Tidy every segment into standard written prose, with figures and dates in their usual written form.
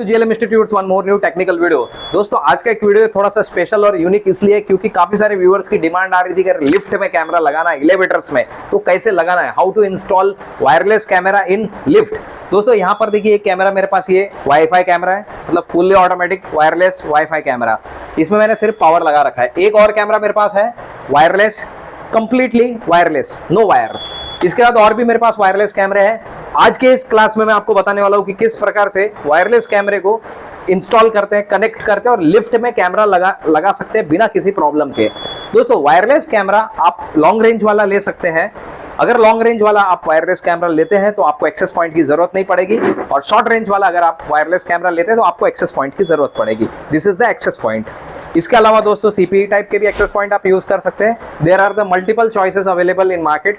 To GLM institutes one more new technical video. दोस्तों आज का एक वीडियो थोड़ा सा स्पेशल और यूनिक इसलिए क्योंकि काफी सारे व्यूअर्स की डिमांड आ रही थी कि लिफ्ट में कैमरा लगाना है, एलिवेटर्स में, तो कैसे लगाना है, how to install wireless camera in lift. दोस्तों यहाँ पर देखिए एक कैमरा मेरे पास ये वाईफाई कैमरा है, मतलब fully automatic wireless wifi camera. इसमें मैंने सिर्फ पावर लगा रखा है। एक और कैमरा मेरे पास है wireless, completely wireless, no wire. इसके बाद और भी मेरे पास वायरलेस कैमरे हैं। आज के इस क्लास में मैं आपको बताने वाला हूं कि किस प्रकार से वायरलेस कैमरे को इंस्टॉल करते हैं, कनेक्ट करते हैं और लिफ्ट में कैमरा लगा सकते हैं बिना किसी प्रॉब्लम के। दोस्तों वायरलेस कैमरा आप लॉन्ग रेंज वाला ले सकते हैं। अगर लॉन्ग रेंज वाला आप वायरलेस कैमरा लेते हैं तो आपको एक्सेस पॉइंट की जरूरत नहीं पड़ेगी, और शॉर्ट रेंज वाला अगर आप वायरलेस कैमरा लेते हैं तो आपको एक्सेस पॉइंट की जरूरत पड़ेगी। This is the access point. इसके अलावा दोस्तों सीपीई टाइप के भी एक्सेस पॉइंट आप यूज कर सकते हैं। There are the multiple choices available in market,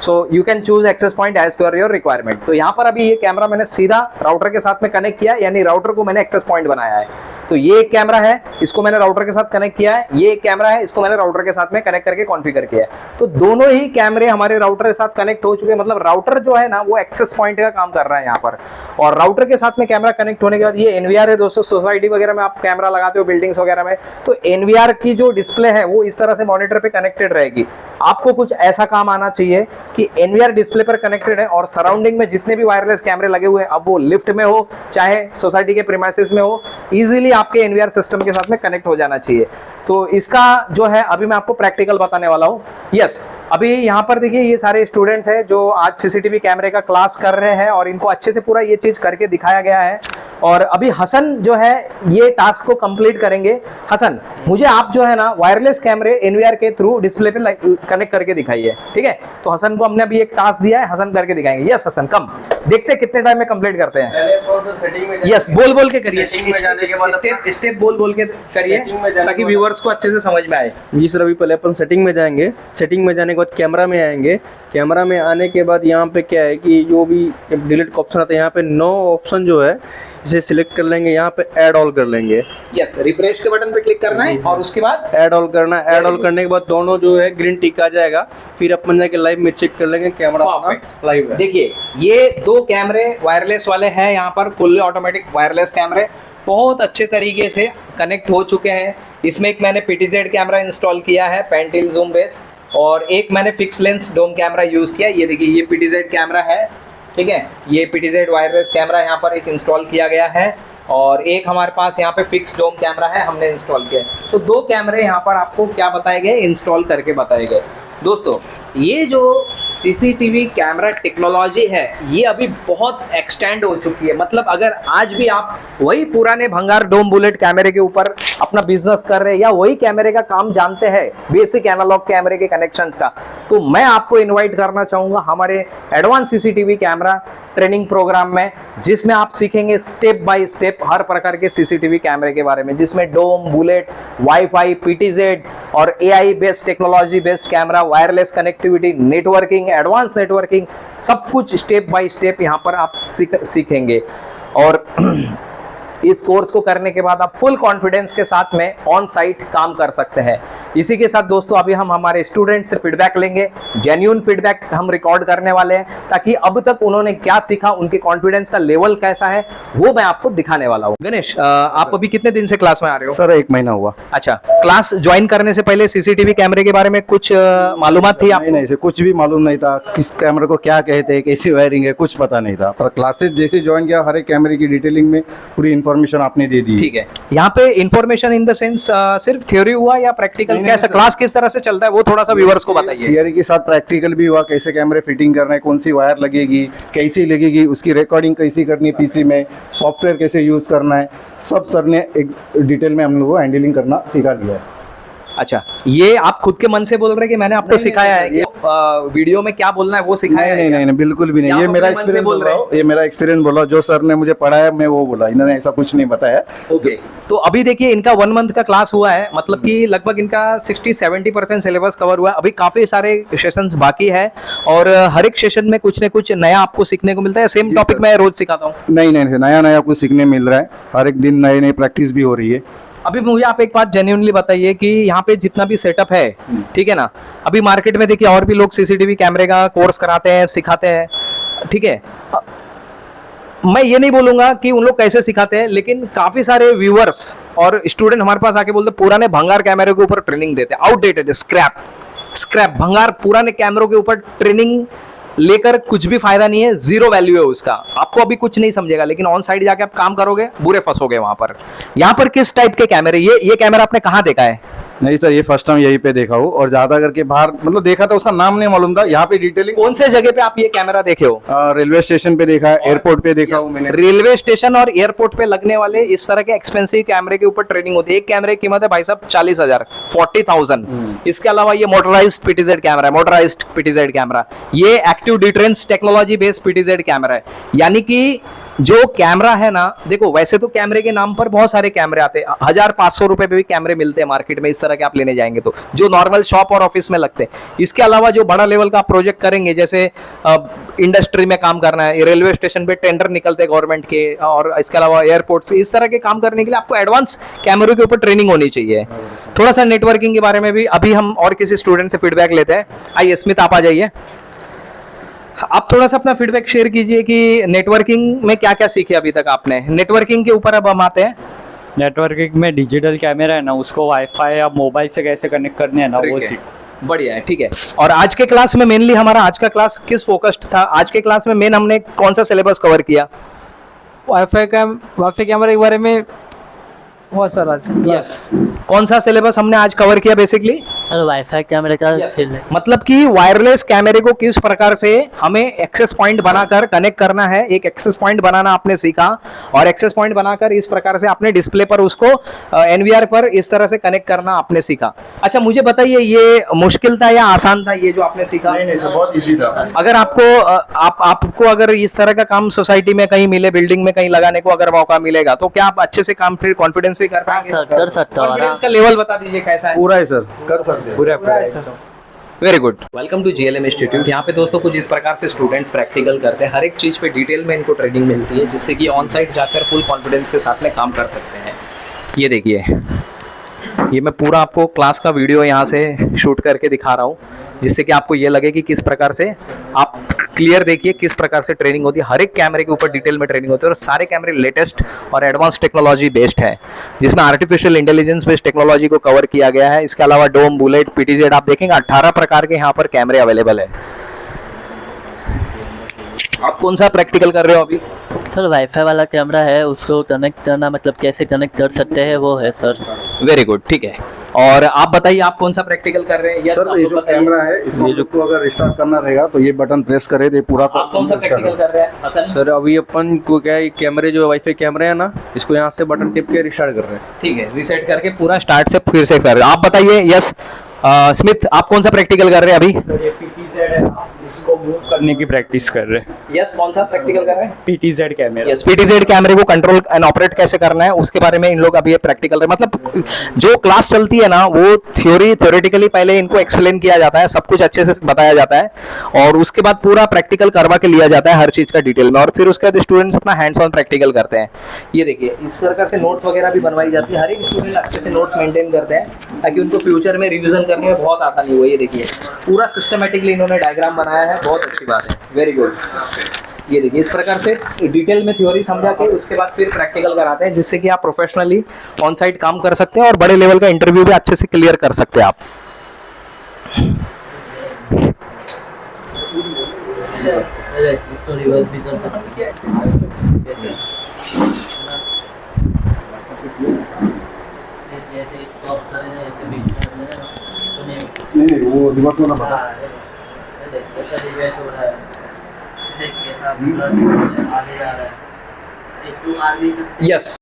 so you can choose access point as per your requirement. तो यहाँ पर अभी ये कैमरा मैंने सीधा राउटर के साथ में कनेक्ट किया, यानी राउटर को मैंने एक्सेस पॉइंट बनाया है। तो ये एक कैमरा है, इसको मैंने राउटर के साथ कनेक्ट किया है। ये एक कैमरा है, इसको मैंने राउटर के साथ में कनेक्ट करके कॉन्फ़िगर किया है। तो दोनों ही कैमरे हमारे राउटर के साथ कनेक्ट हो चुके हैं, मतलब राउटर जो है ना वो एक्सेस पॉइंट का काम कर रहा है यहाँ पर। और राउटर के साथ में कैमरा कनेक्ट होने के बाद ये एनवीआर है दोस्तों। सोसाइटी वगैरह में आप कैमरा लगाते हो, बिल्डिंग्स वगैरह में, तो एनवीआर की जो डिस्प्ले है वो इस तरह से मॉनिटर पे कनेक्टेड रहेगी। आपको कुछ ऐसा काम आना चाहिए कि एनवीआर डिस्प्ले पर कनेक्टेड है और सराउंडिंग में जितने भी वायरलेस कैमरे लगे हुए हैं, अब वो लिफ्ट में हो चाहे सोसाइटी के प्रीमाइसेस में हो, इजीली आपके एनवीआर सिस्टम के साथ में कनेक्ट हो जाना चाहिए। तो इसका जो है अभी मैं आपको प्रैक्टिकल बताने वाला हूं। यस, अभी यहाँ पर देखिए ये सारे स्टूडेंट्स हैं जो आज सीसीटीवी कैमरे का क्लास कर रहे हैं और इनको अच्छे से पूरा ये चीज करके दिखाया गया है। और अभी हसन जो है ये टास्क को कंप्लीट करेंगे। हसन, मुझे आप जो है ना वायरलेस कैमरे एनवीआर के थ्रू डिस्प्ले पे कनेक्ट करके दिखाइए, ठीक है? तो हसन को हमने अभी एक टास्क दिया है, हसन करके दिखाएंगे। यस हसन, कम देखते हैं कितने टाइम में कंप्लीट करते हैं। यस, बोल बोल के करिए, स्टेप बोल बोल के करिए ताकि व्यूअर्स को अच्छे से समझ में आए। जी सर, अभी पहले अपन सेटिंग में जाएंगे। सेटिंग में जाने के बाद कैमरा में आएंगे। कैमरा में आने के बाद यहाँ पे क्या है कि जो भी डिलीट का ऑप्शन आता है, यहाँ पे नो ऑप्शन जो है इसे सिलेक्ट कर लेंगे, यहाँ पे ऐड ऑल कर लेंगे। यस, रिफ्रेश के बटन पे क्लिक करना है और उसके बाद ऐड ऑल करना है। ऐड ऑल करने के बाद दोनों जो है ग्रीन टिक आ जाएगा। फिर अपन जाके लाइव में चेक कर लेंगे कैमरा लाइव है। देखिए ये दो कैमरे वायरलेस वाले हैं, यहाँ पर फुल्ली ऑटोमेटिक वायरलेस कैमरे बहुत अच्छे तरीके से कनेक्ट हो चुके हैं। इसमें एक मैंने पीटीजेड कैमरा इंस्टॉल किया है पेंटिल जूम बेस, और एक मैंने fix lens dome camera use किया। ये देखिए ये पीटीजेड कैमरा है, ठीक है? ये पीटीजेड वायरलेस कैमरा यहाँ पर एक इंस्टॉल किया गया है, और एक हमारे पास यहाँ पे फिक्स डोम कैमरा है, हमने इंस्टॉल किया है। तो दो कैमरे यहाँ पर आपको क्या बताए गए, इंस्टॉल करके बताए गए। दोस्तों ये जो सीसीटीवी कैमरा टेक्नोलॉजी है ये अभी बहुत एक्सटेंड हो चुकी है। मतलब अगर आज भी आप वही पुराने भंगार डोम बुलेट कैमरे के ऊपर अपना बिजनेस कर रहे हैं या वही कैमरे का काम जानते हैं, बेसिक एनालॉग कैमरे के कनेक्शंस का, तो मैं आपको इनवाइट करना चाहूंगा हमारे advance CCTV camera training programme में, जिसमें आप सीखेंगे स्टेप बाय स्टेप हर प्रकार के सीसीटीवी कैमरे के बारे में, जिसमें डोम, बुलेट, वाईफाई, पीटीजेड और AI based technology based camera, wireless connectivity, networking, advance networking, सब कुछ स्टेप बाय स्टेप यहाँ पर आप सीखेंगे। और इस कोर्स को करने के बाद आप फुल कॉन्फिडेंस के साथ में ऑन साइट काम कर सकते हैं। इसी के साथ दोस्तों अभी हम हमारे स्टूडेंट से फीडबैक लेंगे, जेन्युइन फीडबैक हम रिकॉर्ड करने वाले हैं, ताकि अब तक उन्होंने क्या सीखा, उनके कॉन्फिडेंस का लेवल कैसा है, वो मैं आपको दिखाने वाला हूँ। गणेश, आप अभी कितने दिन से क्लास में आ रहे हो? सर 1 महीना हुआ। अच्छा, क्लास ज्वाइन करने से पहले सीसीटीवी कैमरे के बारे में कुछ मालूमात थी आपको? नहीं, से कुछ भी मालूम नहीं था, किस कैमरे को क्या कहते हैं, कैसी वायरिंग है, कुछ पता नहीं था। पर क्लासेस जैसे ज्वाइन किया, हर एक कैमरे की डिटेलिंग में पूरी इन्फॉर्मेशन आपने दे दी। ठीक है, यहाँ पे इन्फॉर्मेशन इन द सेंस सिर्फ थ्योरी हुआ या प्रैक्टिकल, कैसा क्लास किस तरह से चलता है वो थोड़ा सा व्यूअर्स को बताइए। थियरी के साथ प्रैक्टिकल भी हुआ, कैसे कैमरे फिटिंग करना है, कौन सी वायर लगेगी, कैसी लगेगी, उसकी रिकॉर्डिंग कैसी करनी है पीसी में, सॉफ्टवेयर कैसे यूज करना है, सब सर ने एक डिटेल में हम लोगों को हैंडलिंग करना सिखा दिया है। अच्छा, ये आप खुद के मन से बोल रहे हैं कि मैंने आपको सिखाया है? ये वीडियो में क्या बोलना है वो सिखाया है? नहीं, बिल्कुल भी नहीं। ये मेरा एक्सपीरियंस बोल रहा हूँ, ये मेरा एक्सपीरियंस बोला, जो सर ने मुझे पढ़ाया मैं वो बोला, इन्होंने ऐसा कुछ नहीं बताया। ओके, तो अभी देखिए इनका 1 मंथ का क्लास हुआ है, मतलब कि लगभग इनका 60-70% सिलेबस कवर हुआ है। अभी काफी सारे सेशंस बाकी है और हर एक सेशन में कुछ न कुछ नया आपको सीखने को मिलता है। सेम टॉपिक मैं रोज सिखाता हूँ? नहीं, नया कुछ सीखने मिल रहा है, हर एक दिन नई प्रैक्टिस भी हो रही है। अभी मुझे आप एक बात जेन्युइनली बताइए कि यहाँ पे जितना भी सेटअप है, ठीक है ना, अभी मार्केट में देखिए और भी लोग सीसीटीवी कैमरे का कोर्स कराते हैं, सिखाते हैं, ठीक है, मैं ये नहीं बोलूंगा कि उन लोग कैसे सिखाते हैं, लेकिन काफी सारे व्यूअर्स और स्टूडेंट हमारे पास आके बोलते पुराने भंगार कैमरे के ऊपर ट्रेनिंग देते हैं, आउटडेटेड स्क्रैप भंगार पुराने कैमरों के ऊपर ट्रेनिंग लेकर कुछ भी फायदा नहीं है, जीरो वैल्यू है उसका, आपको अभी कुछ नहीं समझेगा, लेकिन ऑन साइड जाके आप काम करोगे बुरे फंसोगे वहां पर। यहाँ पर किस टाइप के कैमरे, ये कैमरा आपने कहाँ देखा है? नहीं सर, ये फर्स्ट टाइम यहीं पे देखा हूँ, और ज्यादा करके बाहर मतलब देखा था, उसका नाम नहीं मालूम था। यहाँ पे डिटेलिंग कौन से जगह पे आप ये कैमरा देखे हो? रेलवे स्टेशन पे देखा है, एयरपोर्ट पे देखा हूँ मैंने। रेलवे स्टेशन और एयरपोर्ट पे लगने वाले इस तरह के एक्सपेंसिव कैमरे के ऊपर ट्रेनिंग होती है। एक कैमरे की कीमत है भाई साहब 40,000, 40,000। इसके अलावा ये मोटराइज्ड पीटीजेड कैमरा है, मोटराइज्ड पीटीजेड कैमरा, ये active deterrence technology based PTZ camera है। यानी कि जो कैमरा है ना, देखो वैसे तो कैमरे के नाम पर बहुत सारे कैमरे आते हैं, 1,500 रुपए पे भी कैमरे मिलते हैं मार्केट में, इस तरह के आप लेने जाएंगे तो, जो नॉर्मल शॉप और ऑफिस में लगते हैं। इसके अलावा जो बड़ा लेवल का प्रोजेक्ट करेंगे, जैसे इंडस्ट्री में काम करना है, रेलवे स्टेशन पे टेंडर निकलते हैं गवर्नमेंट के, और इसके अलावा एयरपोर्ट से, इस तरह के काम करने के लिए आपको एडवांस कैमरों के ऊपर ट्रेनिंग होनी चाहिए। थोड़ा सा नेटवर्किंग के बारे में भी अभी हम और किसी स्टूडेंट से फीडबैक लेते हैं। आइए स्मित, आप आ जाइए, आप थोड़ा सा अपना फीडबैक शेयर कीजिए कि नेटवर्किंग में क्या क्या सीखे अभी तक आपने। नेटवर्किंग के ऊपर अब हम आते हैं। नेटवर्किंग में डिजिटल कैमरा है ना, उसको वाईफाई या मोबाइल से कैसे कनेक्ट करने हैं ना, वो सीख। बढ़िया है, ठीक है। और आज के क्लास में मेनली हमारा आज का क्लास किस फोकस्ड था? आज के क्लास में मेन हमने कौन सा सिलेबस कवर किया? वाईफाई कैमरे के बारे में हुआ सर आज क्लास। कौन सा सिलेबस हमने आज कवर किया बेसिकली? सर वाईफाई कैमरे का मतलब कि वायरलेस कैमरे को किस प्रकार से हमें एक्सेस पॉइंट बनाकर कनेक्ट करना है, एक एक्सेस पॉइंट बनाना आपने सीखा, और एक्सेस पॉइंट बनाकर इस प्रकार से अपने डिस्प्ले पर उसको एनवीआर पर इस तरह से कनेक्ट करना आपने सीखा। अच्छा मुझे बताइए, ये मुश्किल था या आसान था ये जो आपने सीखा? नहीं सर, बहुत इजी था। अगर आपको अगर इस तरह का काम सोसाइटी में कहीं मिले, बिल्डिंग में कहीं लगाने को अगर मौका मिलेगा, तो क्या आप अच्छे से काम फिर कॉन्फिडेंस से कर पाएंगे? कर सकता हूँ। कॉन्फिडेंस का लेवल बता दीजिए कैसा है? पूरा है सर, कर सकते हैं। पूरा very good, welcome to GLM institute. यहाँ पे दोस्तों कुछ इस प्रकार से स्टूडेंट्स प्रैक्टिकल करते हैं, हर एक चीज़ पे डिटेल में इनको ट्रेनिंग मिलती है, जिससे कि ऑन साइट जाकर फुल कॉन्फिडेंस के साथ में काम कर सकते हैं। ये देखिए, ये मैं पूरा आपको क्लास का वीडियो यहाँ से शूट करके दिखा रहा हूँ, जिससे कि आपको ये लगे कि किस प्रकार से आप क्लियर देखिए किस प्रकार से ट्रेनिंग होती है। हर एक कैमरे के ऊपर डिटेल में ट्रेनिंग होती है, और सारे कैमरे लेटेस्ट और एडवांस टेक्नोलॉजी बेस्ड है, जिसमें आर्टिफिशियल इंटेलिजेंस बेस्ड टेक्नोलॉजी को कवर किया गया है। इसके अलावा डोम, बुलेट, पीटीजेड, आप देखेंगे 18 प्रकार के यहाँ पर कैमरे अवेलेबल है। आप कौन सा प्रैक्टिकल कर रहे हो अभी? सर वाईफाई वाला कैमरा है, उसको कनेक्ट करना, मतलब कैसे कनेक्ट कर सकते हैं वो है सर। वेरी गुड, ठीक है। और आप बताइए आप कौन सा प्रैक्टिकल कर रहे हैं? Yes, सर आप ये लोग जो बताइए। कैमरा है, इसको ये जो को अगर रिस्टार्ट करना रहेगा तो ये बटन प्रेस करे तो ये पूरा आप कौन सा प्रैक्टिकल कर रहे हैं? हसन? सर अभी अपन को क्या है, कैमरे जो वाईफाई कैमरे है ना, इसको यहाँ से बटन टिप के रिस्टार्ट कर रहे हैं। ठीक है, रीसेट करके पूरा स्टार्ट से फिर से कर रहे हैं। आप बताइए। यस स्मिथ, आप कौन सा प्रैक्टिकल कर रहे हैं अभी? उसको मूव करने की प्रैक्टिस कर रहे हैं। यस, कौन सा प्रैक्टिकल कर रहे हैं? PTZ camera. यस, पीटीजेड कैमरे को कंट्रोल एंड ऑपरेट कैसे करना है उसके बारे में इन लोग अभी ये प्रैक्टिकल, मतलब जो क्लास चलती है ना, वो थ्योरेटिकली पहले इनको एक्सप्लेन किया जाता है, सब कुछ अच्छे से बताया जाता है, और उसके बाद पूरा प्रैक्टिकल करवा के लिया जाता है हर चीज का डिटेल में, और फिर उसके बाद स्टूडेंट्स अपना हैंड्स ऑन प्रैक्टिकल करते हैं। ये देखिए, इस प्रकार से नोट्स वगैरह भी बनवाई जाती है, हर एक स्टूडेंट अच्छे से नोट्स मेंटेन करते हैं ताकि उनको फ्यूचर में रिवीजन करने में बहुत आसानी हो। ये देखिए, पूरा सिस्टमेटिकली इन्होंने डायग्राम बनाया है, बहुत अच्छी बात है, वेरी गुड। ये देखिए, इस प्रकार से डिटेल में थ्योरी समझा के उसके बाद फिर प्रैक्टिकल कराते हैं, जिससे कि आप प्रोफेशनली ऑन साइट काम कर सकते हैं और बड़े लेवल का इंटरव्यू भी अच्छे से क्लियर कर सकते हैं आप। इसको रिवर्स भी कर सकते हैं। नहीं वो रिवर्स वाला बता। यस